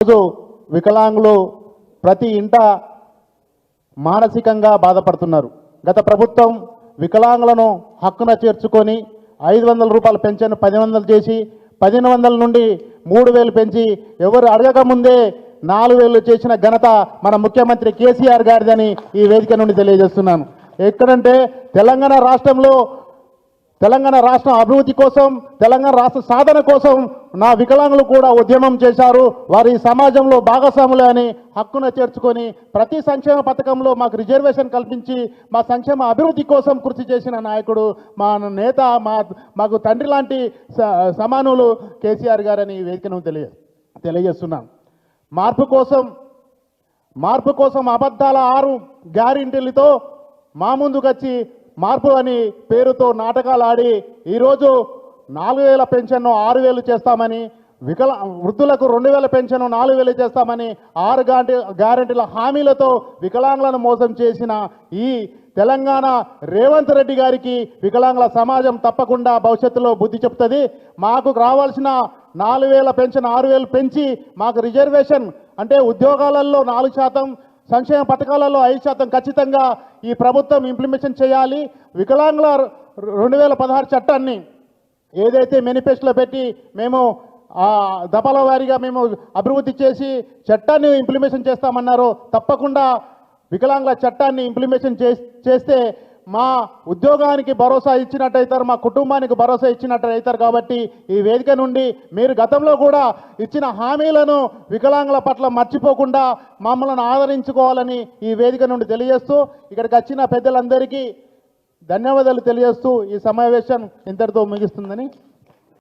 ఈరోజు వికలాంగులు ప్రతి ఇంట మానసికంగా బాధపడుతున్నారు. గత ప్రభుత్వం వికలాంగులను హక్కున చేర్చుకొని 500 రూపాయల పెన్షన్ 1000 చేసి 1500 నుండి 3000 పెంచి ఎవరు అడగకముందే 4000 చేసిన ఘనత మన ముఖ్యమంత్రి కేసీఆర్ గారిదని ఈ వేదిక నుండి తెలియజేస్తున్నాను. ఎక్కడంటే తెలంగాణ రాష్ట్రం అభివృద్ధి కోసం, తెలంగాణ రాష్ట్ర సాధన కోసం నా వికలాంగులు కూడా ఉద్యమం చేశారు. వారి సమాజంలో భాగస్వాములు అని హక్కున చేర్చుకొని ప్రతి సంక్షేమ పథకంలో మాకు రిజర్వేషన్ కల్పించి మా సంక్షేమ అభివృద్ధి కోసం కృషి చేసిన నాయకుడు, మా నేత, మాకు తండ్రి లాంటి సమానులు కేసీఆర్ గారని ఈ వేదికను తెలియజేస్తున్నాను. మార్పు కోసం అబద్ధాల 6 గ్యారెంటీలతో మా ముందుకొచ్చి మార్పు అని పేరుతో నాటకాలు ఆడి ఈరోజు 4000 పెన్షన్ 6000 చేస్తామని, వృద్ధులకు 2000 పెన్షన్ 4000 చేస్తామని 6 గ్యారెంటీల హామీలతో వికలాంగులను మోసం చేసిన ఈ తెలంగాణ రేవంత్ రెడ్డి గారికి వికలాంగుల సమాజం తప్పకుండా భవిష్యత్తులో బుద్ధి చెప్తుంది. మాకు రావాల్సిన 4000 పెన్షన్ 6000 పెంచి మాకు రిజర్వేషన్ అంటే ఉద్యోగాలలో 4%, సంక్షేమ పథకాలలో 5% ఖచ్చితంగా ఈ ప్రభుత్వం ఇంప్లిమెంటేషన్ చేయాలి. వికలాంగుల 2016 చట్టాన్ని ఏదైతే మేనిఫెస్టోలో పెట్టి మేము దఫల వారీగా మేము అభివృద్ధి చేసి చట్టాన్ని ఇంప్లిమెంటేషన్ చేస్తామన్నారో తప్పకుండా వికలాంగుల చట్టాన్ని ఇంప్లిమెంటేషన్ చేస్తే మా ఉద్యోగానికి భరోసా ఇచ్చినట్టయితారు, మా కుటుంబానికి భరోసా ఇచ్చినట్టయితారు. కాబట్టి ఈ వేదిక నుండి మీరు గతంలో కూడా ఇచ్చిన హామీలను వికలాంగుల పట్ల మర్చిపోకుండా మమ్మల్ని ఆదరించుకోవాలని ఈ వేదిక నుండి తెలియజేస్తూ ఇక్కడికి వచ్చిన పెద్దలందరికీ ధన్యవాదాలు తెలియజేస్తూ ఈ సమావేశం ఇంతటితో ముగిస్తుందని